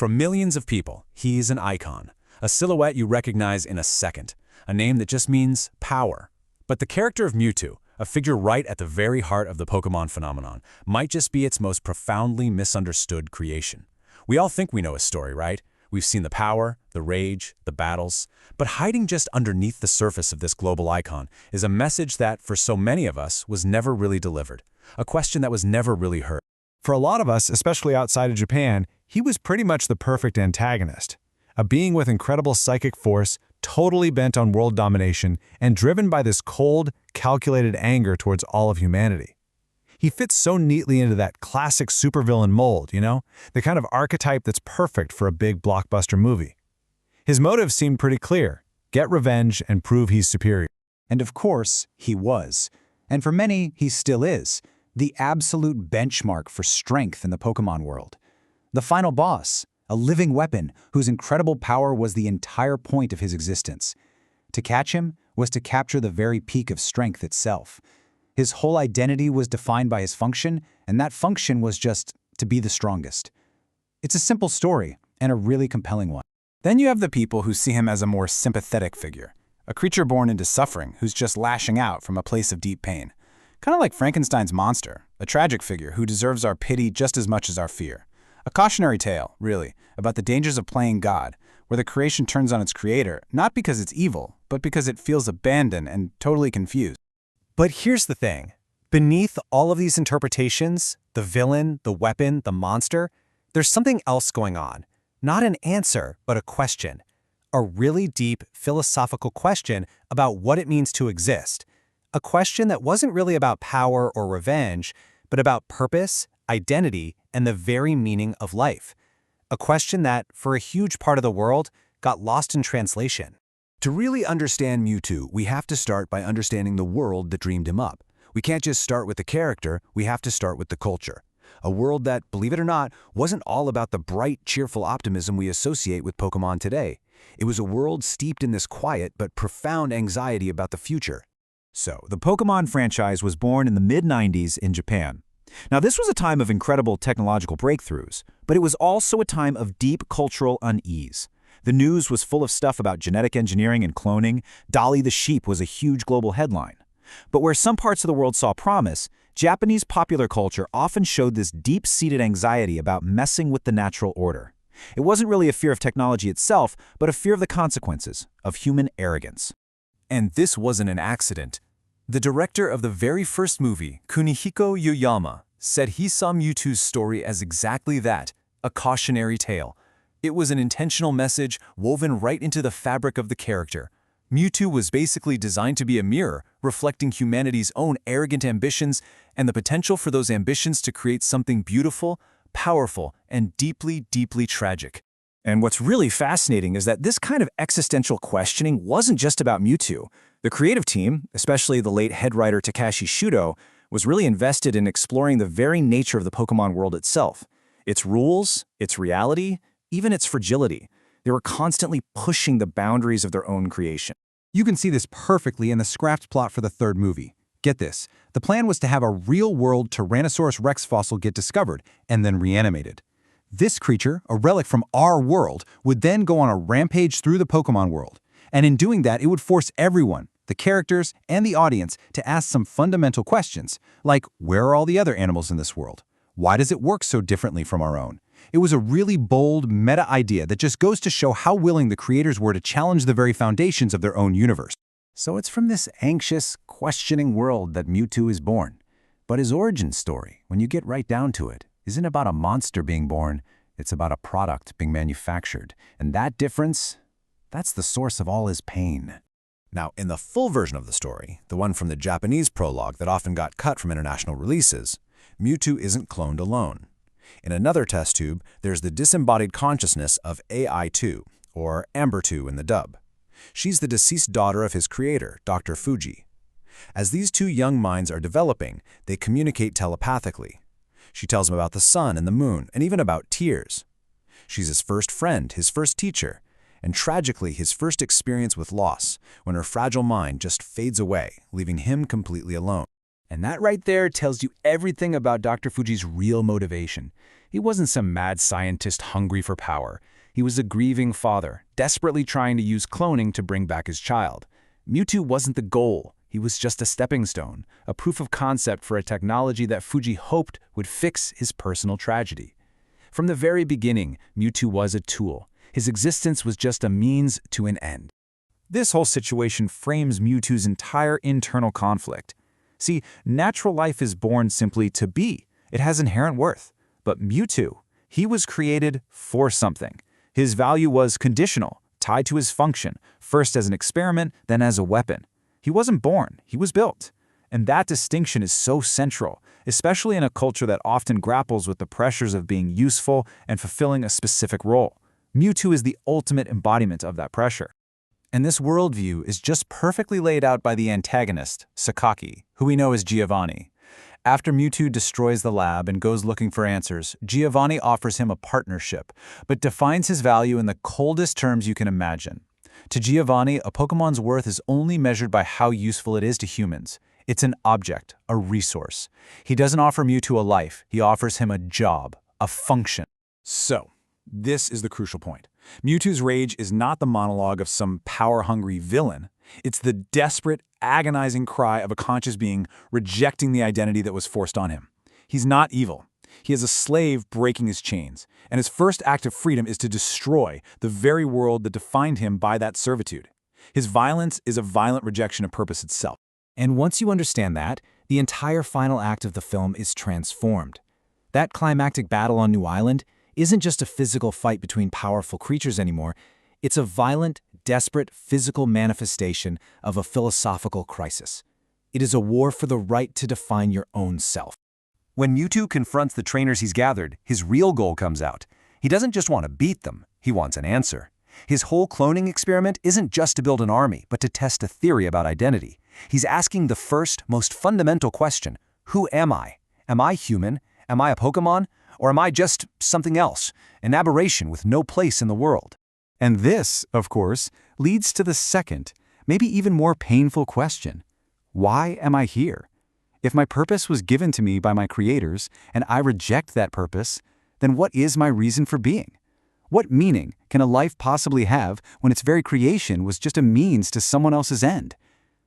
For millions of people, he's an icon, a silhouette you recognize in a second, a name that just means power. But the character of Mewtwo, a figure right at the very heart of the Pokémon phenomenon, might just be its most profoundly misunderstood creation. We all think we know his story, right? We've seen the power, the rage, the battles, but hiding just underneath the surface of this global icon is a message that, for so many of us, was never really delivered, a question that was never really heard. For a lot of us, especially outside of Japan, he was pretty much the perfect antagonist. A being with incredible psychic force, totally bent on world domination, and driven by this cold, calculated anger towards all of humanity. He fits so neatly into that classic supervillain mold, the kind of archetype that's perfect for a big blockbuster movie. His motive seemed pretty clear: get revenge and prove he's superior. And of course, he was. And for many, he still is. The absolute benchmark for strength in the Pokémon world. The final boss, a living weapon whose incredible power was the entire point of his existence. To catch him was to capture the very peak of strength itself. His whole identity was defined by his function, and that function was just to be the strongest. It's a simple story, and a really compelling one. Then you have the people who see him as a more sympathetic figure, a creature born into suffering who's just lashing out from a place of deep pain. Kind of like Frankenstein's monster, a tragic figure who deserves our pity just as much as our fear. A cautionary tale, really, about the dangers of playing God, where the creation turns on its creator, not because it's evil, but because it feels abandoned and totally confused. But here's the thing. Beneath all of these interpretations, the villain, the weapon, the monster, there's something else going on. Not an answer, but a question. A really deep philosophical question about what it means to exist. A question that wasn't really about power or revenge, but about purpose, identity, and the very meaning of life. A question that, for a huge part of the world, got lost in translation. To really understand Mewtwo, we have to start by understanding the world that dreamed him up. We can't just start with the character, we have to start with the culture. A world that, believe it or not, wasn't all about the bright, cheerful optimism we associate with Pokémon today. It was a world steeped in this quiet but profound anxiety about the future. So, the Pokémon franchise was born in the mid-90s in Japan. Now, this was a time of incredible technological breakthroughs, but it was also a time of deep cultural unease. The news was full of stuff about genetic engineering and cloning. Dolly the sheep was a huge global headline. But where some parts of the world saw promise, Japanese popular culture often showed this deep-seated anxiety about messing with the natural order. It wasn't really a fear of technology itself, but a fear of the consequences, of human arrogance. And this wasn't an accident. The director of the very first movie, Kunihiko Yoyama, said he saw Mewtwo's story as exactly that, a cautionary tale. It was an intentional message woven right into the fabric of the character. Mewtwo was basically designed to be a mirror, reflecting humanity's own arrogant ambitions and the potential for those ambitions to create something beautiful, powerful, and deeply, deeply tragic. And what's really fascinating is that this kind of existential questioning wasn't just about Mewtwo. The creative team, especially the late head writer Takashi Shudo, was really invested in exploring the very nature of the Pokémon world itself. Its rules, its reality, even its fragility. They were constantly pushing the boundaries of their own creation. You can see this perfectly in the scrapped plot for the third movie. Get this, the plan was to have a real-world Tyrannosaurus Rex fossil get discovered and then reanimated. This creature, a relic from our world, would then go on a rampage through the Pokémon world. And in doing that, it would force everyone, the characters and the audience, to ask some fundamental questions, like where are all the other animals in this world? Why does it work so differently from our own? It was a really bold, meta idea that just goes to show how willing the creators were to challenge the very foundations of their own universe. So it's from this anxious, questioning world that Mewtwo is born. But his origin story, when you get right down to it, isn't about a monster being born, it's about a product being manufactured. And that difference, that's the source of all his pain. Now, in the full version of the story, the one from the Japanese prologue that often got cut from international releases, Mewtwo isn't cloned alone. In another test tube, there's the disembodied consciousness of AI-2, or Amber-2 in the dub. She's the deceased daughter of his creator, Dr. Fuji. As these two young minds are developing, they communicate telepathically. She tells him about the sun and the moon, and even about tears. She's his first friend, his first teacher, and tragically his first experience with loss, when her fragile mind just fades away, leaving him completely alone. And that right there tells you everything about Dr. Fuji's real motivation. He wasn't some mad scientist hungry for power. He was a grieving father, desperately trying to use cloning to bring back his child. Mewtwo wasn't the goal. He was just a stepping stone, a proof of concept for a technology that Fuji hoped would fix his personal tragedy. From the very beginning, Mewtwo was a tool. His existence was just a means to an end. This whole situation frames Mewtwo's entire internal conflict. See, natural life is born simply to be. It has inherent worth. But Mewtwo, he was created for something. His value was conditional, tied to his function, first as an experiment, then as a weapon. He wasn't born, he was built. And that distinction is so central, especially in a culture that often grapples with the pressures of being useful and fulfilling a specific role. Mewtwo is the ultimate embodiment of that pressure. And this worldview is just perfectly laid out by the antagonist, Sakaki, who we know as Giovanni. After Mewtwo destroys the lab and goes looking for answers, Giovanni offers him a partnership, but defines his value in the coldest terms you can imagine. To Giovanni, a Pokemon's worth is only measured by how useful it is to humans. It's an object, a resource. He doesn't offer Mewtwo a life, he offers him a job, a function. So, this is the crucial point. Mewtwo's rage is not the monologue of some power-hungry villain. It's the desperate, agonizing cry of a conscious being rejecting the identity that was forced on him. He's not evil. He is a slave breaking his chains, and his first act of freedom is to destroy the very world that defined him by that servitude. His violence is a violent rejection of purpose itself. And once you understand that, the entire final act of the film is transformed. That climactic battle on New Island isn't just a physical fight between powerful creatures anymore. It's a violent, desperate physical manifestation of a philosophical crisis. It is a war for the right to define your own self. When Mewtwo confronts the trainers he's gathered, his real goal comes out. He doesn't just want to beat them, he wants an answer. His whole cloning experiment isn't just to build an army, but to test a theory about identity. He's asking the first, most fundamental question: who am I? Am I human? Am I a Pokémon? Or am I just something else, an aberration with no place in the world? And this, of course, leads to the second, maybe even more painful question. Why am I here? If my purpose was given to me by my creators, and I reject that purpose, then what is my reason for being? What meaning can a life possibly have when its very creation was just a means to someone else's end?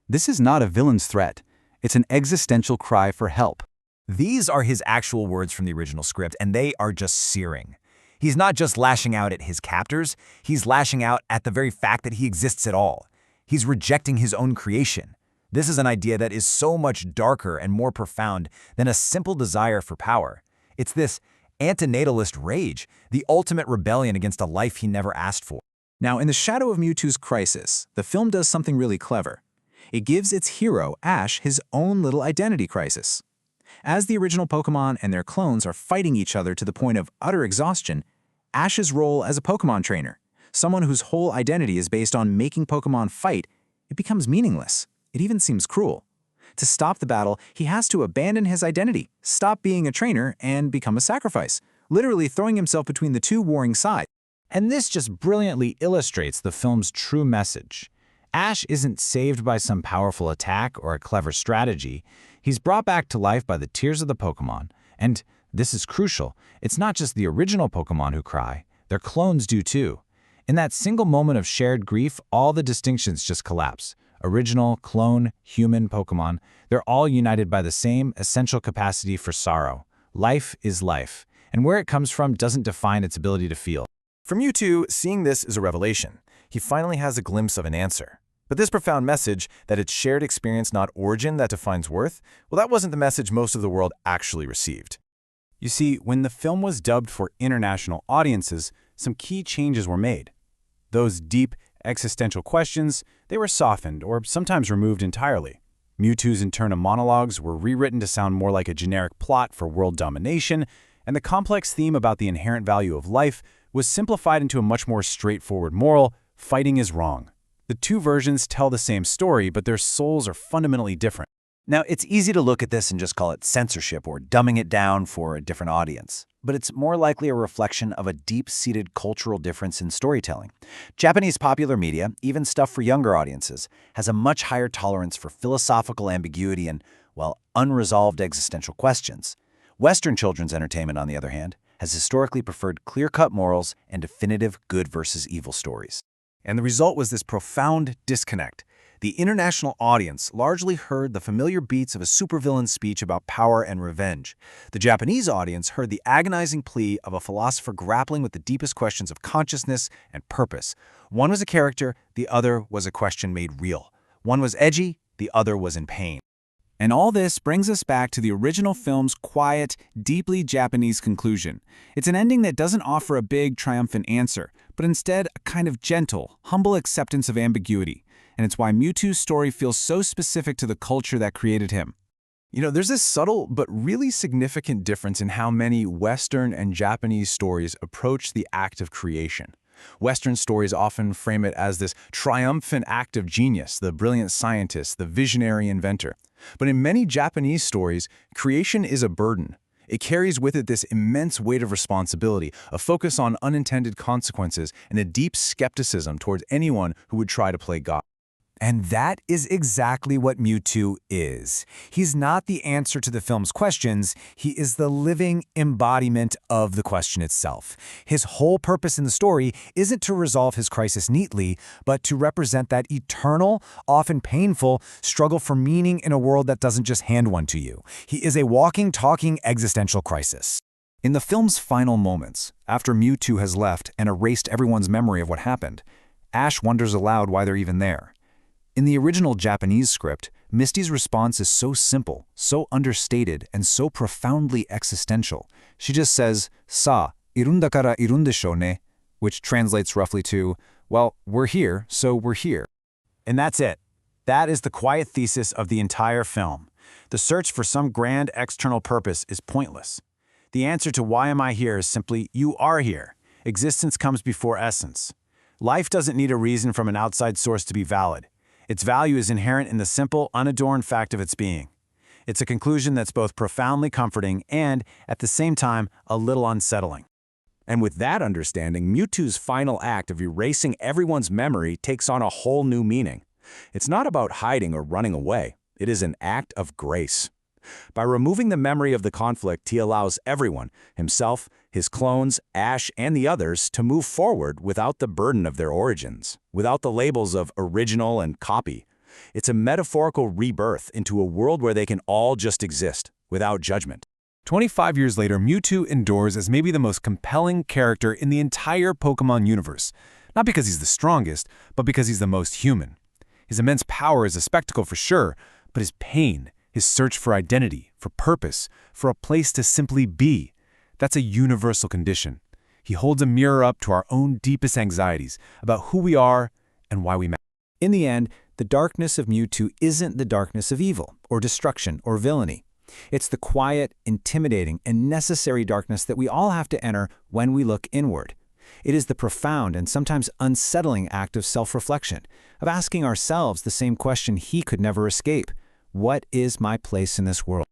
This is not a villain's threat. It's an existential cry for help. These are his actual words from the original script, and they are just searing. He's not just lashing out at his captors, he's lashing out at the very fact that he exists at all. He's rejecting his own creation. This is an idea that is so much darker and more profound than a simple desire for power. It's this antinatalist rage, the ultimate rebellion against a life he never asked for. Now, in the shadow of Mewtwo's crisis, the film does something really clever. It gives its hero, Ash, his own little identity crisis. As the original Pokémon and their clones are fighting each other to the point of utter exhaustion, Ash's role as a Pokémon trainer, someone whose whole identity is based on making Pokémon fight, it becomes meaningless. It even seems cruel. To stop the battle, he has to abandon his identity, stop being a trainer, and become a sacrifice, literally throwing himself between the two warring sides. And this just brilliantly illustrates the film's true message. Ash isn't saved by some powerful attack or a clever strategy. He's brought back to life by the tears of the Pokémon. And this is crucial. It's not just the original Pokémon who cry. Their clones do too. In that single moment of shared grief, all the distinctions just collapse. Original, clone, human Pokémon, they're all united by the same essential capacity for sorrow. Life is life, and where it comes from doesn't define its ability to feel. For Mewtwo, seeing this is a revelation. He finally has a glimpse of an answer. But this profound message, that it's shared experience, not origin, that defines worth, well, that wasn't the message most of the world actually received. You see, when the film was dubbed for international audiences, some key changes were made. Those deep, existential questions, they were softened or sometimes removed entirely. Mewtwo's internal monologues were rewritten to sound more like a generic plot for world domination, and the complex theme about the inherent value of life was simplified into a much more straightforward moral: fighting is wrong. The two versions tell the same story, but their souls are fundamentally different. Now, it's easy to look at this and just call it censorship or dumbing it down for a different audience, but it's more likely a reflection of a deep-seated cultural difference in storytelling. Japanese popular media, even stuff for younger audiences, has a much higher tolerance for philosophical ambiguity and, well, unresolved existential questions. Western children's entertainment, on the other hand, has historically preferred clear-cut morals and definitive good versus evil stories. And the result was this profound disconnect. The international audience largely heard the familiar beats of a supervillain's speech about power and revenge. The Japanese audience heard the agonizing plea of a philosopher grappling with the deepest questions of consciousness and purpose. One was a character, the other was a question made real. One was edgy, the other was in pain. And all this brings us back to the original film's quiet, deeply Japanese conclusion. It's an ending that doesn't offer a big, triumphant answer, but instead a kind of gentle, humble acceptance of ambiguity. And it's why Mewtwo's story feels so specific to the culture that created him. You know, there's this subtle but really significant difference in how many Western and Japanese stories approach the act of creation. Western stories often frame it as this triumphant act of genius, the brilliant scientist, the visionary inventor. But in many Japanese stories, creation is a burden. It carries with it this immense weight of responsibility, a focus on unintended consequences, and a deep skepticism towards anyone who would try to play God. And that is exactly what Mewtwo is. He's not the answer to the film's questions, he is the living embodiment of the question itself. His whole purpose in the story isn't to resolve his crisis neatly, but to represent that eternal, often painful, struggle for meaning in a world that doesn't just hand one to you. He is a walking, talking existential crisis. In the film's final moments, after Mewtwo has left and erased everyone's memory of what happened, Ash wonders aloud why they're even there. In the original Japanese script, Misty's response is so simple, so understated, and so profoundly existential. She just says, "Sa, irun dakara irun desho ne," which translates roughly to, well, we're here, so we're here. And that's it. That is the quiet thesis of the entire film. The search for some grand external purpose is pointless. The answer to why am I here is simply, you are here. Existence comes before essence. Life doesn't need a reason from an outside source to be valid. Its value is inherent in the simple, unadorned fact of its being. It's a conclusion that's both profoundly comforting and, at the same time, a little unsettling. And with that understanding, Mewtwo's final act of erasing everyone's memory takes on a whole new meaning. It's not about hiding or running away. It is an act of grace. By removing the memory of the conflict, he allows everyone, himself, his clones, Ash, and the others, to move forward without the burden of their origins, without the labels of original and copy. It's a metaphorical rebirth into a world where they can all just exist, without judgment. 25 years later, Mewtwo endures as maybe the most compelling character in the entire Pokémon universe. Not because he's the strongest, but because he's the most human. His immense power is a spectacle for sure, but his pain, his search for identity, for purpose, for a place to simply be, that's a universal condition. He holds a mirror up to our own deepest anxieties about who we are and why we matter. In the end, the darkness of Mewtwo isn't the darkness of evil, or destruction, or villainy. It's the quiet, intimidating, and necessary darkness that we all have to enter when we look inward. It is the profound and sometimes unsettling act of self-reflection, of asking ourselves the same question he could never escape. What is my place in this world?